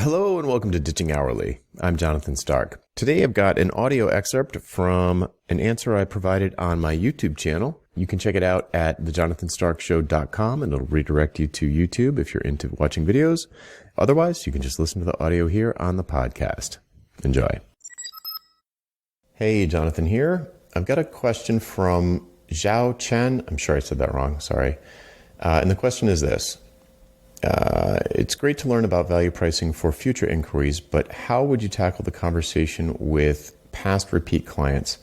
Hello and welcome to Ditching Hourly. I'm Jonathan Stark. Today I've got an audio excerpt from an answer I provided on my YouTube channel. You can check it out at thejonathanstarkshow.com and it'll redirect you to YouTube if you're into watching videos. Otherwise, you can just listen to the audio here on the podcast. Enjoy. Hey, Jonathan here. I've got a question from Zhao Chen. I'm sure I said that wrong. Sorry. And the question is this. It's great to learn about value pricing for future inquiries, but how would you tackle the conversation with past repeat clients?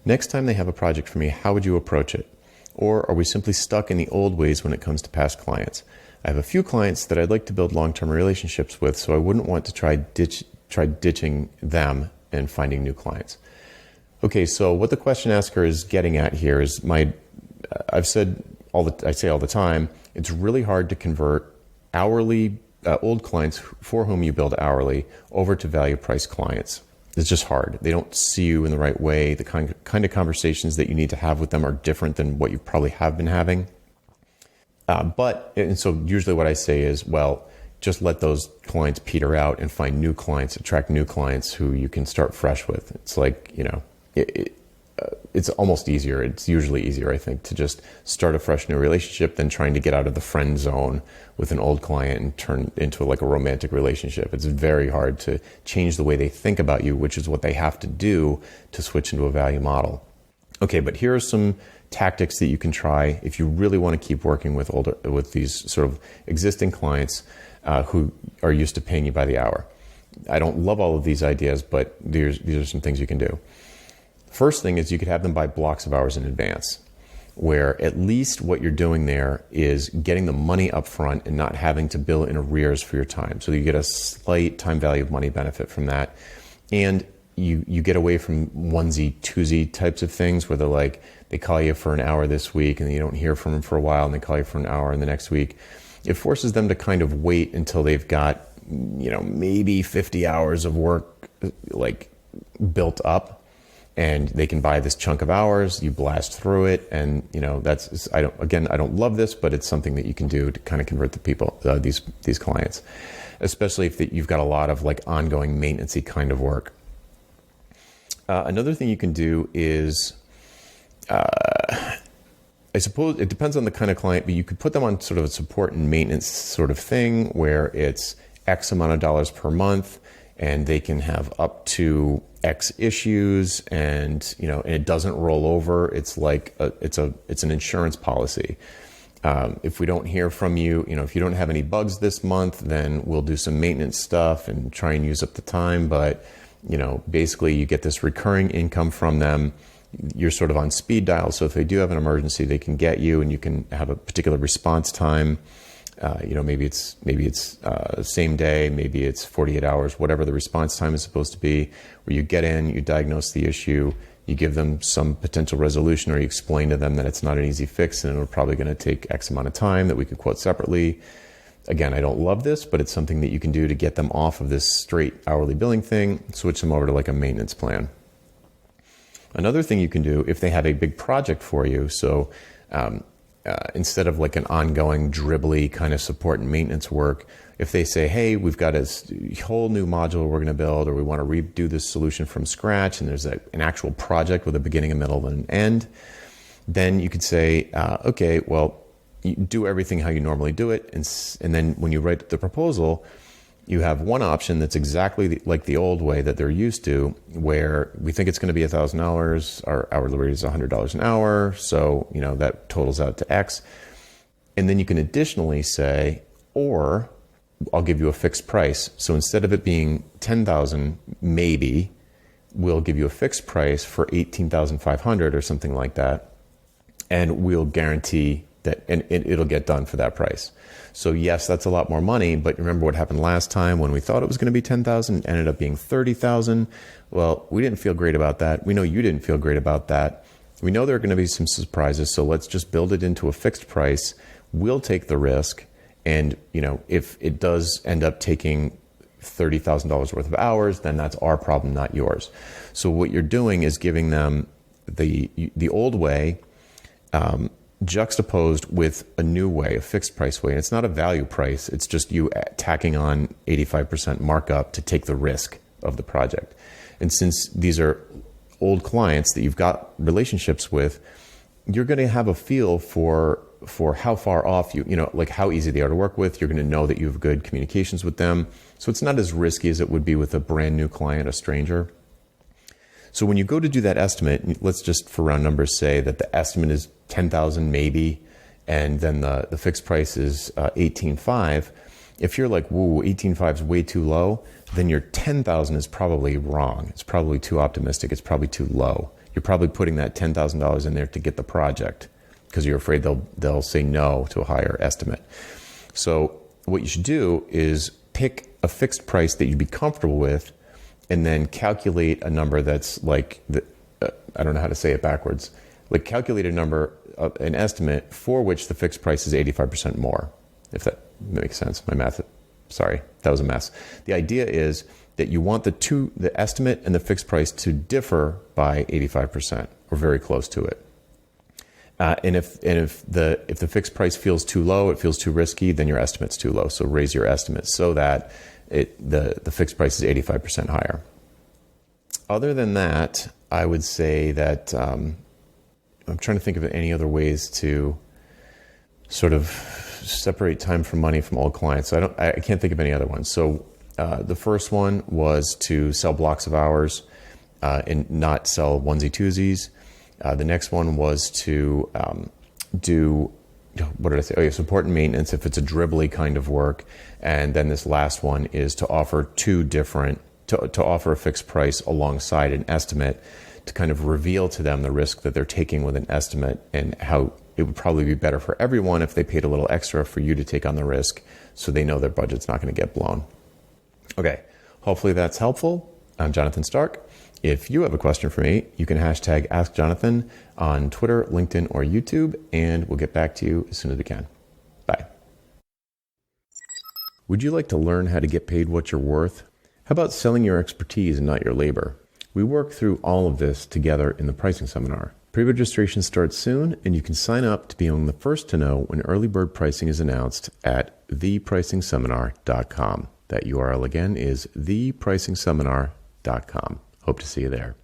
Next time they have a project for me, how would you approach it? Or are we simply stuck in the old ways when it comes to past clients? I have a few clients that I'd like to build long-term relationships with, so I wouldn't want to try ditching them and finding new clients. Okay, so what the question asker is getting at here is I say all the time, it's really hard to convert hourly old clients for whom you build hourly over to value price clients. It's just hard. They don't see you in the right way. The kind of conversations that you need to have with them are different than what you probably have been having. And so usually what I say is, well, just let those clients peter out and find new clients, attract new clients who you can start fresh with. It's like, it's almost easier. It's usually easier, I think, to just start a fresh new relationship than trying to get out of the friend zone with an old client and turn into like a romantic relationship. It's very hard to change the way they think about you, which is what they have to do to switch into a value model. Okay, but here are some tactics that you can try if you really want to keep working with these sort of existing clients who are used to paying you by the hour. I don't love all of these ideas, but these are some things you can do. First thing is you could have them buy blocks of hours in advance, where at least what you're doing there is getting the money up front and not having to bill in arrears for your time. So you get a slight time value of money benefit from that. And you get away from onesie, twosie types of things where they call you for an hour this week and then you don't hear from them for a while and they call you for an hour in the next week. It forces them to kind of wait until they've got, maybe 50 hours of work built up. And they can buy this chunk of hours, you blast through it, and I don't love this, but it's something that you can do to kind of convert the people, these clients, especially if you've got a lot of ongoing maintenance-y kind of work. Another thing you can do is, I suppose it depends on the kind of client, but you could put them on sort of a support and maintenance sort of thing where it's X amount of dollars per month, and they can have up to X issues, and it doesn't roll over. It's like it's an insurance policy. If we don't hear from you, if you don't have any bugs this month, then we'll do some maintenance stuff and try and use up the time. But basically, you get this recurring income from them. You're sort of on speed dial, so if they do have an emergency, they can get you, and you can have a particular response time. Maybe it's same day, maybe it's 48 hours, whatever the response time is supposed to be, where you get in, you diagnose the issue, you give them some potential resolution, or you explain to them that it's not an easy fix and it's probably going to take X amount of time that we could quote separately. Again, I don't love this, but it's something that you can do to get them off of this straight hourly billing thing, switch them over to a maintenance plan. Another thing you can do if they have a big project for you, so instead of an ongoing dribbly kind of support and maintenance work, if they say, hey, we've got a whole new module we're going to build, or we want to redo this solution from scratch, and there's an actual project with a beginning, a middle, and an end, then you could say, okay, well, you do everything how you normally do it, and then when you write the proposal, you have one option that's exactly like the old way that they're used to, where we think it's going to be $1,000. Our hourly rate is $100 an hour. So, that totals out to X. And then you can additionally say, or I'll give you a fixed price. So instead of it being $10,000, maybe we'll give you a fixed price for $18,500 or something like that. And we'll guarantee that, and it'll get done for that price. So yes, that's a lot more money, but remember what happened last time when we thought it was going to be $10,000, ended up being $30,000. Well, we didn't feel great about that. We know you didn't feel great about that. We know there are going to be some surprises, so let's just build it into a fixed price. We'll take the risk, and if it does end up taking $30,000 worth of hours, then that's our problem, not yours. So what you're doing is giving them the old way, juxtaposed with a new way, a fixed price way. And it's not a value price. It's just you tacking on 85% markup to take the risk of the project. And since these are old clients that you've got relationships with, you're going to have a feel for how far off like how easy they are to work with. You're going to know that you have good communications with them. So it's not as risky as it would be with a brand new client, a stranger. So when you go to do that estimate, let's just for round numbers say that the estimate is 10,000 maybe, and then the fixed price is 18.5. If you're like, whoa, 18.5 is way too low, then your 10,000 is probably wrong. It's probably too optimistic. It's probably too low. You're probably putting that $10,000 in there to get the project because you're afraid they'll say no to a higher estimate. So what you should do is pick a fixed price that you'd be comfortable with, and then calculate a number that's like, I don't know how to say it backwards, like calculate a number, an estimate for which the fixed price is 85% more, if that makes sense. My math, sorry, that was a mess. The idea is that you want the estimate and the fixed price to differ by 85% or very close to it. And if the fixed price feels too low, it feels too risky, then your estimate's too low. So raise your estimate so that the fixed price is 85% higher. Other than that, I would say that I'm trying to think of any other ways to sort of separate time from money from old clients. I can't think of any other ones. So the first one was to sell blocks of hours and not sell onesie twosies. The next one was to do, what did I say? Oh yeah, support and maintenance if it's a dribbly kind of work. And then this last one is to offer to offer a fixed price alongside an estimate to kind of reveal to them the risk that they're taking with an estimate and how it would probably be better for everyone if they paid a little extra for you to take on the risk so they know their budget's not going to get blown. Okay, hopefully that's helpful. I'm Jonathan Stark. If you have a question for me, you can hashtag AskJonathan on Twitter, LinkedIn, or YouTube, and we'll get back to you as soon as we can. Bye. Would you like to learn how to get paid what you're worth? How about selling your expertise and not your labor? We work through all of this together in the pricing seminar. Pre-registration starts soon, and you can sign up to be among the first to know when early bird pricing is announced at thepricingseminar.com. That URL again is thepricingseminar.com. Hope to see you there.